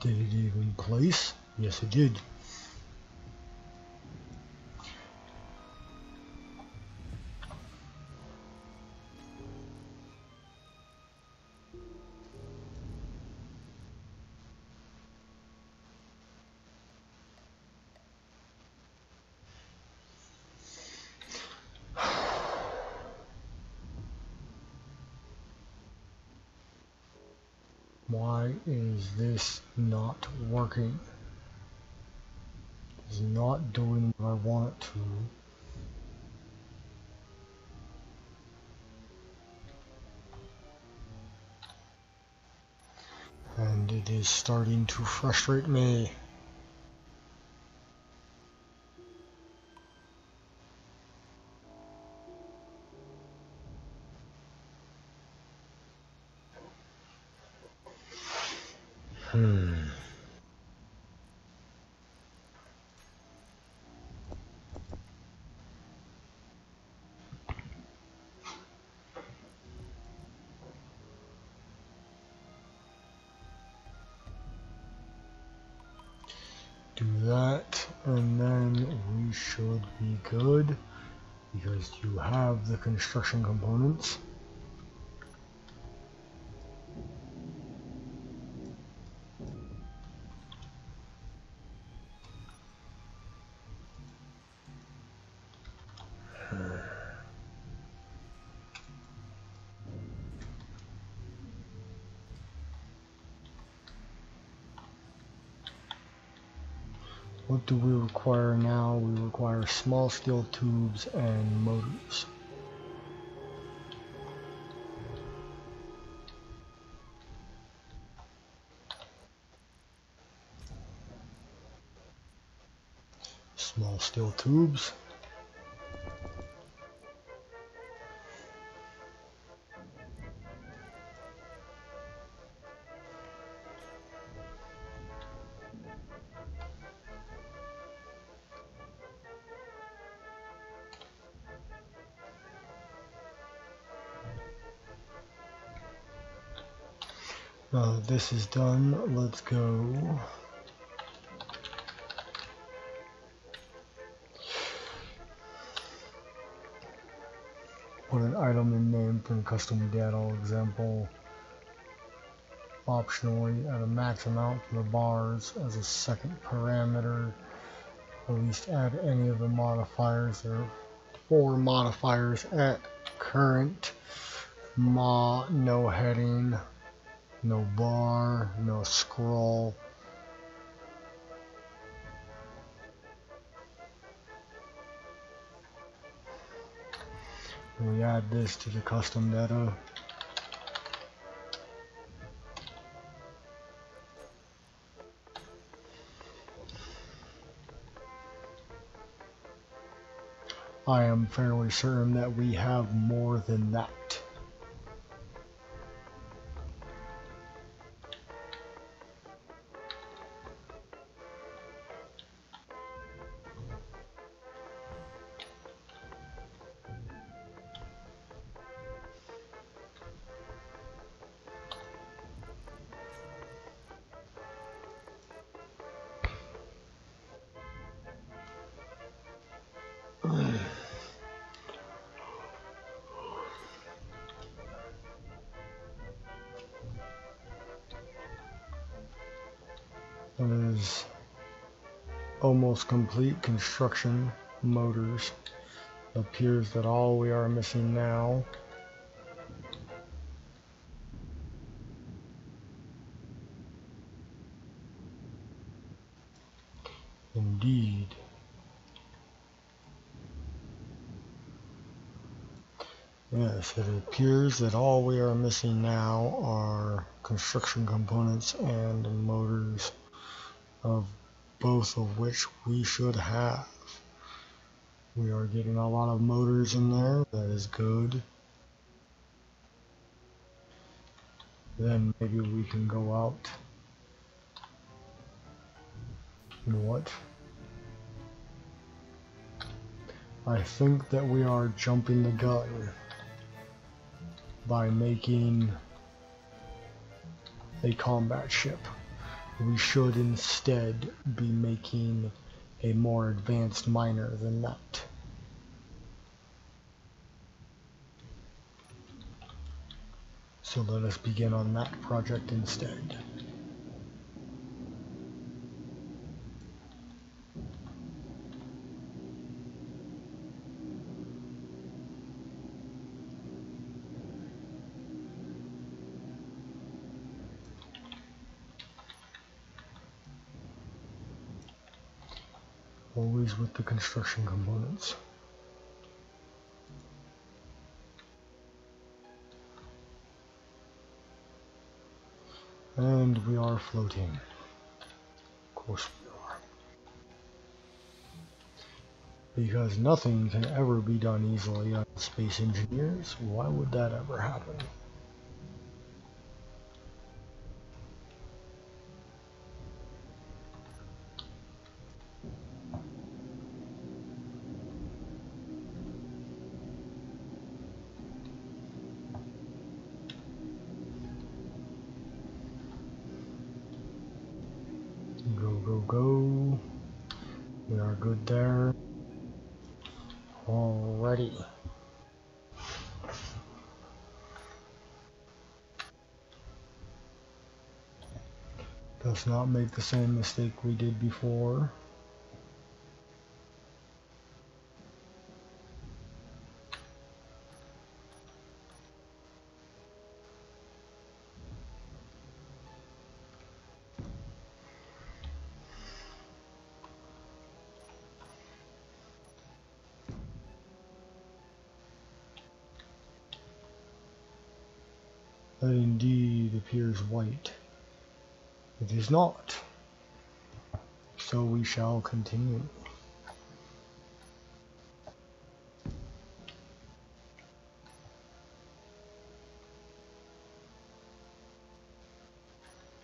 Did it even place? Yes, it did. Why is this not working? It's not doing what I want it to. And it is starting to frustrate me. Do that, and then we should be good, because you have the construction components. What do we require now? We require small steel tubes and motors. Small steel tubes. Now that this is done, let's go put an item in name from custom data example optionally at a max amount for the bars as a second parameter. At least add any of the modifiers. There are 4 modifiers at current. No heading, no bar, no scroll. We add this to the custom data. I am fairly certain that we have more than that. That is almost complete construction motors. It appears that all we are missing now indeed. Yes, it appears that all we are missing now are construction components and motors, of both of which we should have. We are getting a lot of motors in there. That is good. Then maybe we can go out. You know what? I think that we are jumping the gun by making a combat ship. We should instead be making a more advanced miner than that. So let us begin on that project instead. Always with the construction components. And we are floating. Of course we are. Because nothing can ever be done easily on Space Engineers. Why would that ever happen? Go. We are good there. Alrighty. Let's not make the same mistake we did before. That indeed appears white. It is not. So we shall continue.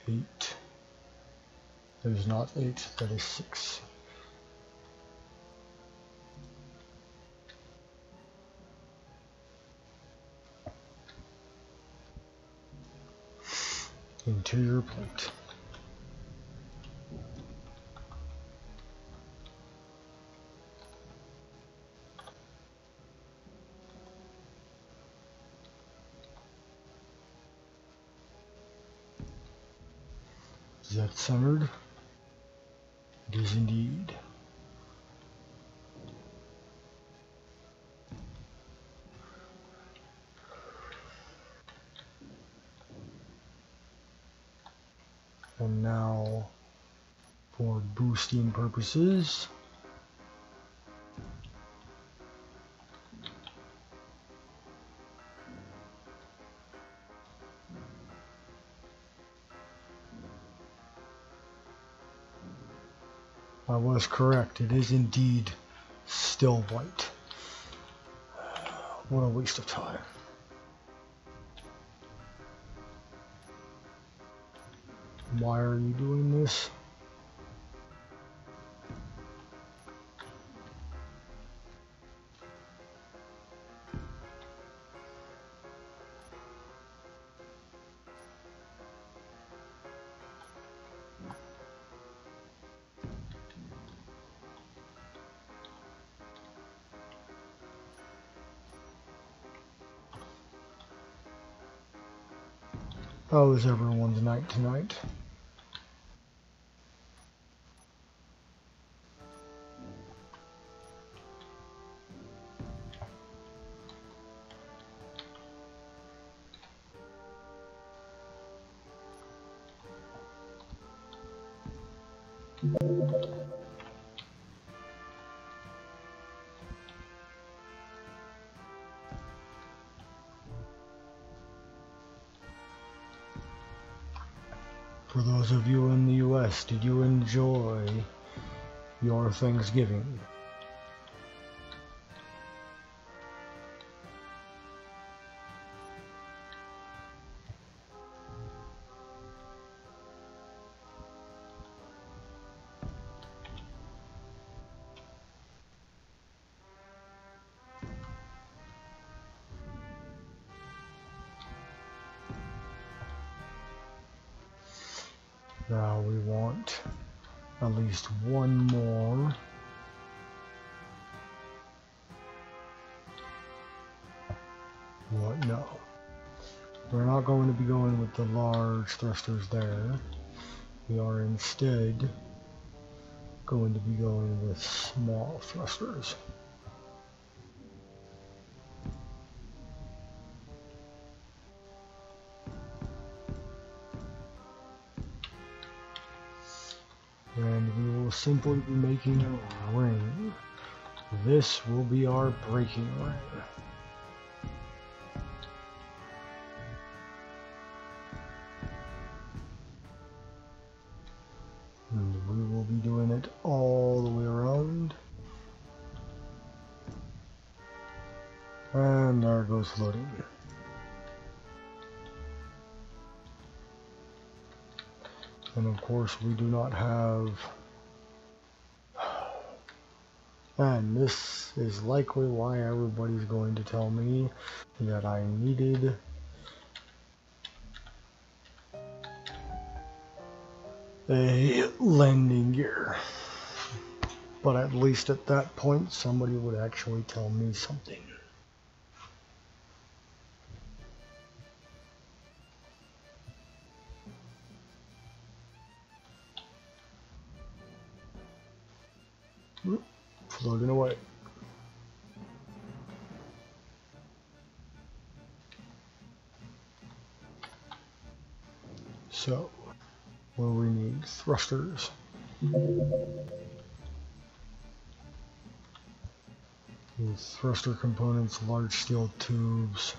Eight. That is not 8, that is 6. Interior plate. Is that centered? It is indeed. And now, for boosting purposes, I was correct. It is indeed still white. What a waste of time. Why are you doing this? How is everyone's night tonight? For those of you in the US, did you enjoy your Thanksgiving? Now we want at least one more. What? No. We're not going to be going with the large thrusters there. We are instead going to be going with small thrusters. And we will simply be making a ring. This will be our braking ring. And we will be doing it all the way around. And there goes floating. And of course we do not have, and this is likely why everybody's going to tell me that I needed a landing gear. But at least at that point somebody would actually tell me something. Floating away. So, well, we need thrusters. With thruster components, large steel tubes.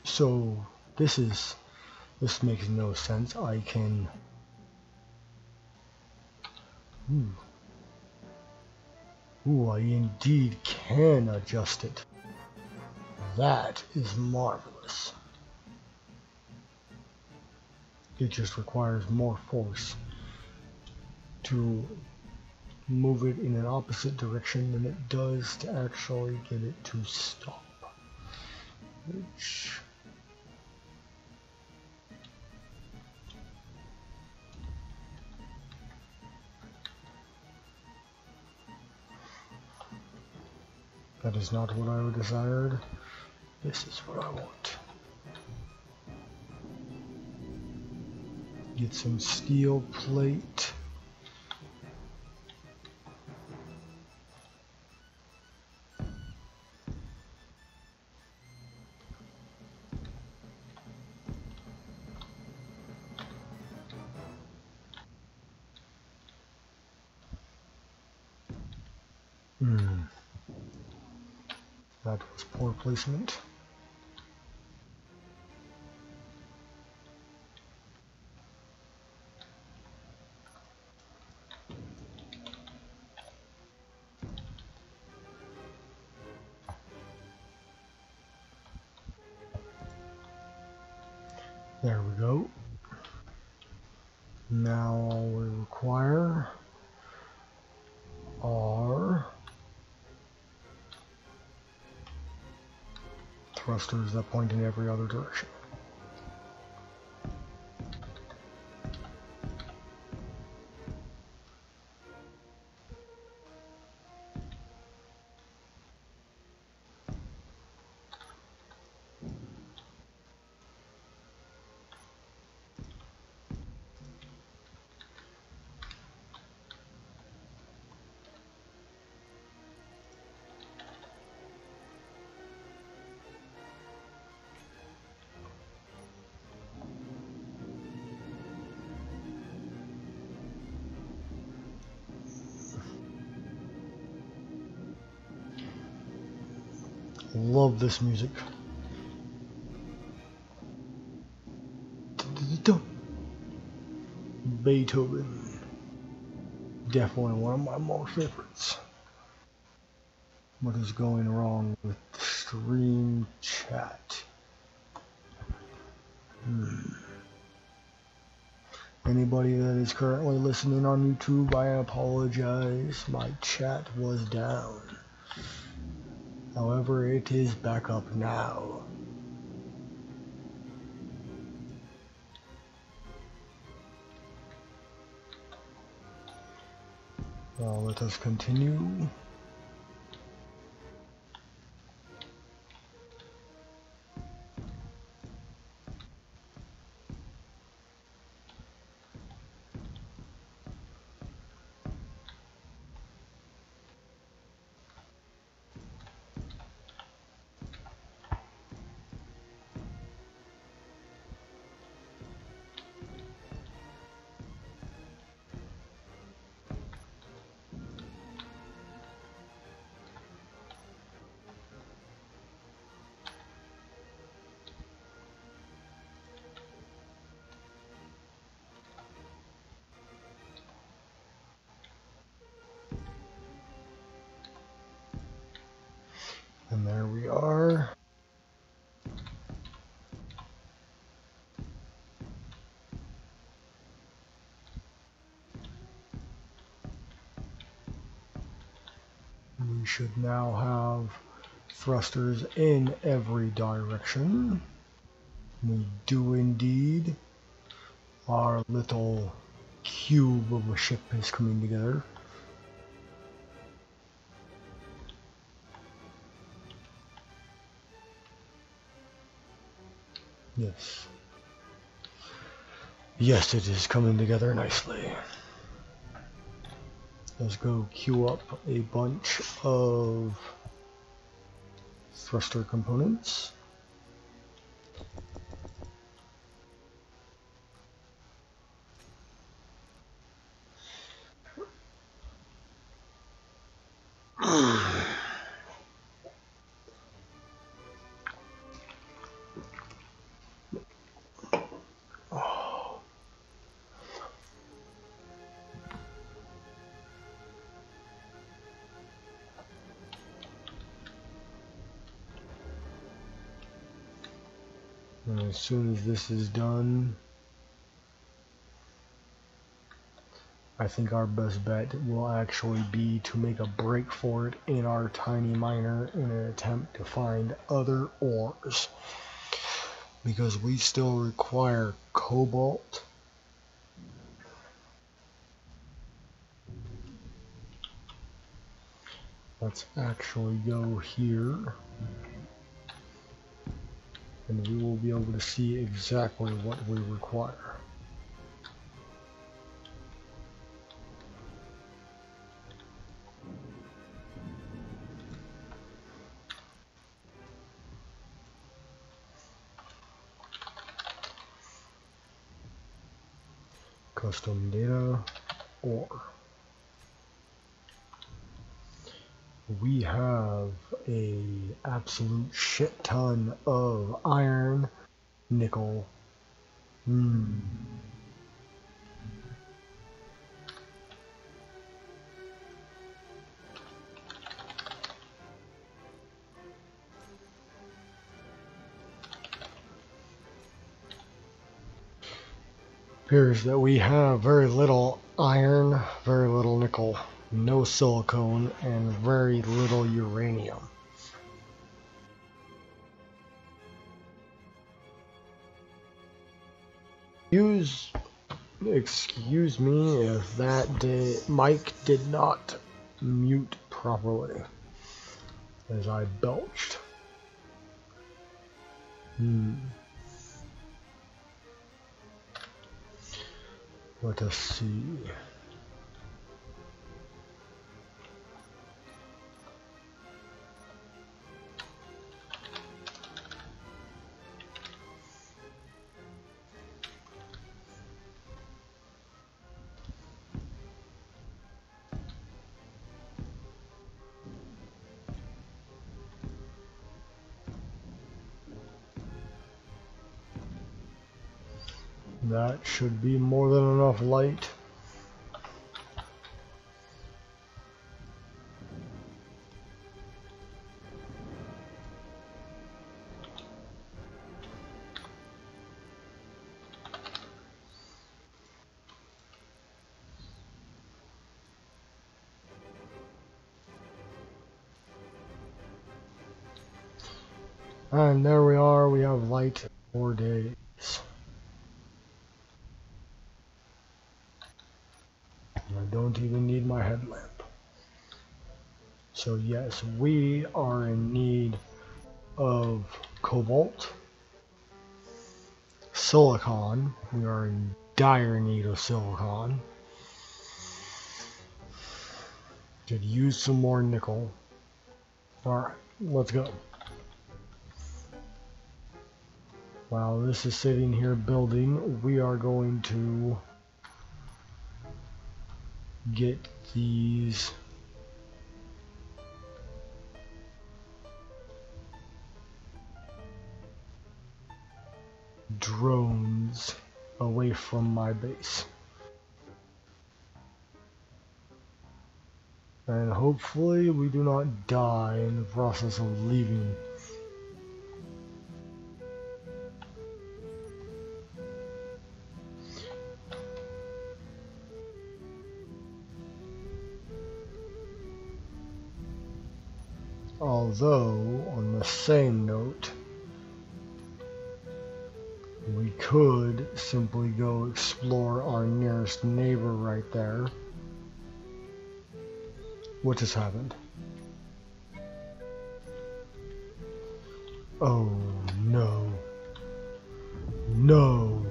So this makes no sense. I can I indeed can adjust it. That is marvelous. It just requires more force to move it in an opposite direction than it does to actually get it to stop. Which that is not what I desired. This is what I want. Get some steel plate. That was poor placement. There we go. Now all we require are thrusters that point in every other direction. Love this music. Beethoven. Definitely one of my more favorites. What is going wrong with the stream chat? Anybody that is currently listening on YouTube, I apologize. My chat was down. However, it is back up now. Now let us continue. And there we are. We should now have thrusters in every direction. We do indeed. Our little cube of a ship is coming together. Yes. Yes, it is coming together nicely. Let's go queue up a bunch of thruster components. And as soon as this is done, I think our best bet will actually be to make a break for it in our tiny miner in an attempt to find other ores. Because we still require cobalt. Let's actually go here. And we will be able to see exactly what we require. Custom data, ore. We have a absolute shit ton of iron, nickel. Appears that we have very little iron, very little nickel, no silicone, and very little uranium. Excuse me if that mic did not mute properly as I belched. Let us see. That should be more than enough light. And there we are, we have light 4 days. I don't even need my headlamp. So yes, we are in need of cobalt, silicon. We are in dire need of silicon. Could use some more nickel. Alright, let's go. While this is sitting here building, we are going to get these drones away from my base. And hopefully we do not die in the process of leaving. Although, on the same note, we could simply go explore our nearest neighbor right there. What just happened? Oh no. No.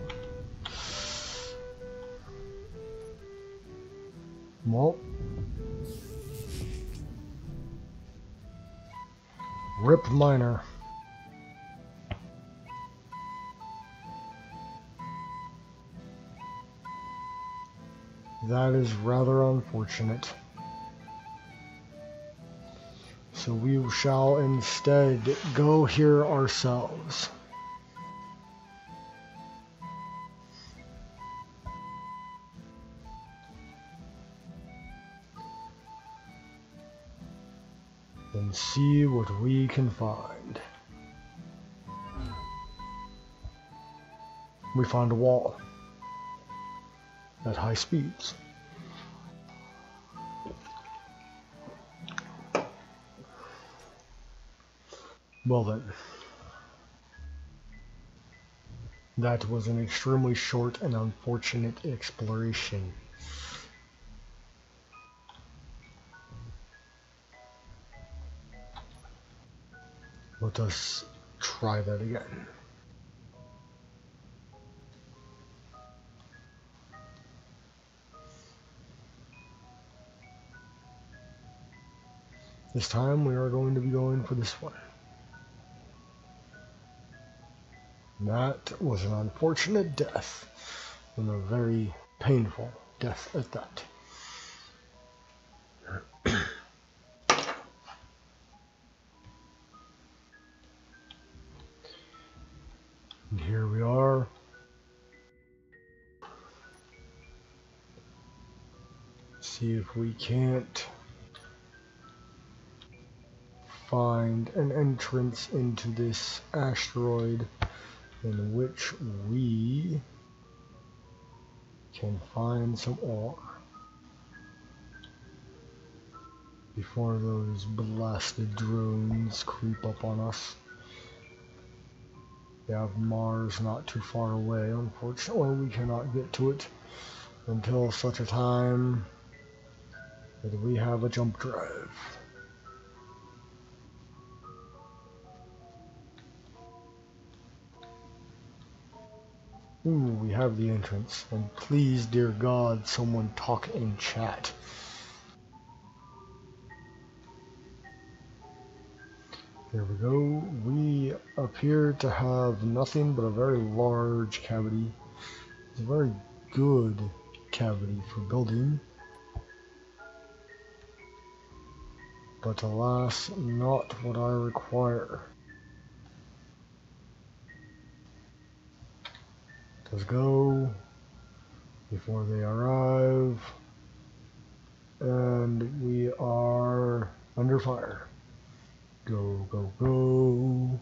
Well. Rip miner. That is rather unfortunate. So we shall instead go here ourselves. And see what we can find. We found a wall at high speeds. Well then, that was an extremely short and unfortunate exploration. Let us try that again. This time we are going to be going for this one. That was an unfortunate death, and a very painful death at that. And here we are. See if we can't find an entrance into this asteroid in which we can find some ore before those blasted drones creep up on us. We have Mars not too far away. Unfortunately, we cannot get to it until such a time that we have a jump drive. Ooh, we have the entrance. And please, dear God, someone talk in chat. There we go. We appear to have nothing but a very large cavity. It's a very good cavity for building. But alas, not what I require. Let's go before they arrive. And we are under fire. Go, go, go.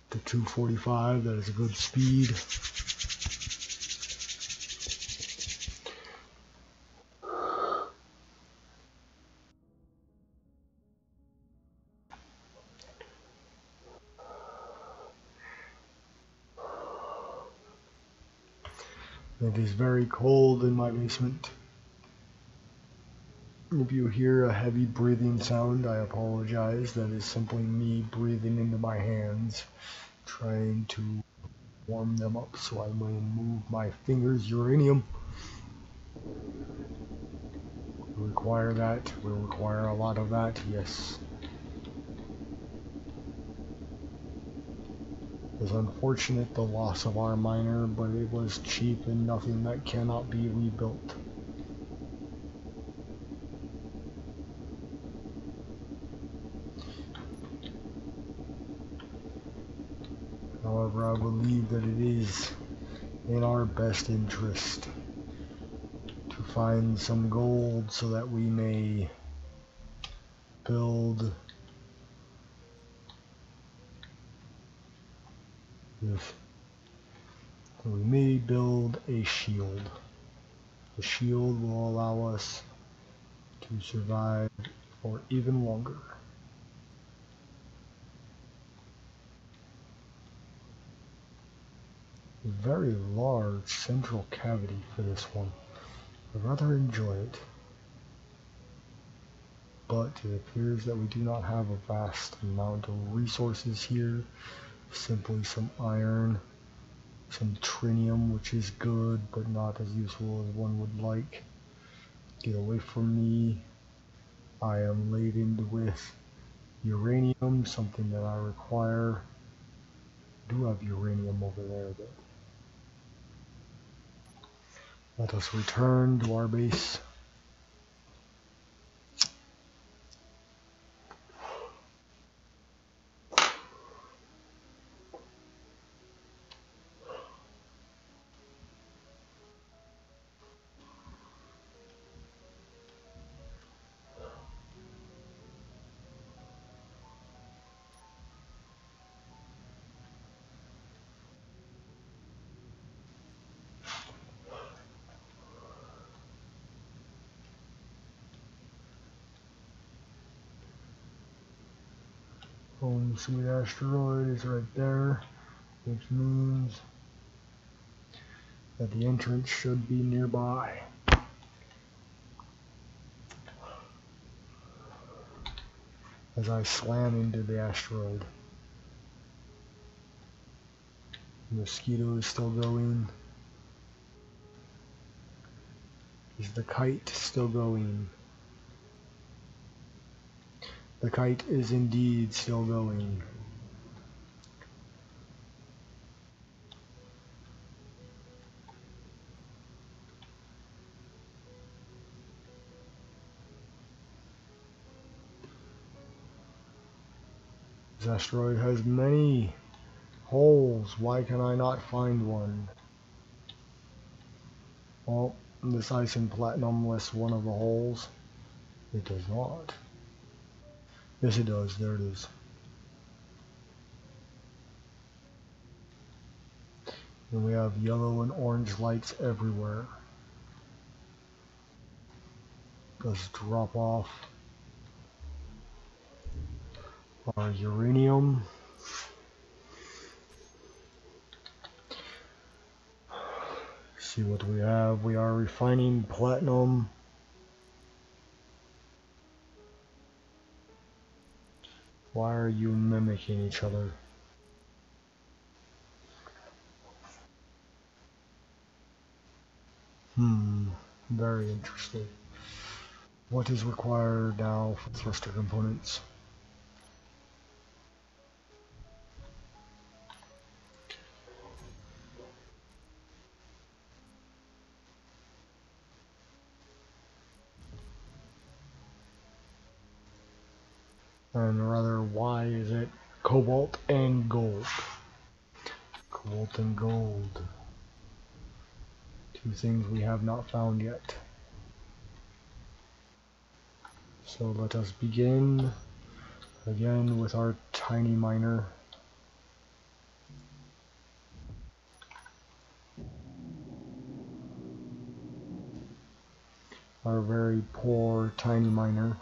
To 245, that is a good speed. It is very cold in my basement. If you hear a heavy breathing sound, I apologize. That is simply me breathing into my hands, trying to warm them up so I may move my fingers. Uranium. We require that. We'll require a lot of that, yes. It was unfortunate, the loss of our miner, but it was cheap and nothing that cannot be rebuilt. However, I believe that it is in our best interest to find some gold so that we may build this. We may build a shield. The shield will allow us to survive for even longer. A very large central cavity for this one. I rather enjoy it. But it appears that we do not have a vast amount of resources here. Simply some iron, some trinium, which is good, but not as useful as one would like. Get away from me. I am laden with uranium, something that I require. I do have uranium over there, though. Let us return to our base. Home sweet asteroid is right there, which means that the entrance should be nearby. As I slam into the asteroid. The mosquito is still going. Is the kite still going? The kite is indeed still going. This asteroid has many holes. Why can I not find one? Well, this ice and platinum lists one of the holes. It does not. Yes, it does. There it is. And we have yellow and orange lights everywhere. Let's drop off our uranium. See what we have. We are refining platinum. Why are you mimicking each other? Very interesting. What is required now for thruster components? And rather, why is it cobalt and gold? Cobalt and gold. Two things we have not found yet. So let us begin again with our tiny miner. Our very poor tiny miner.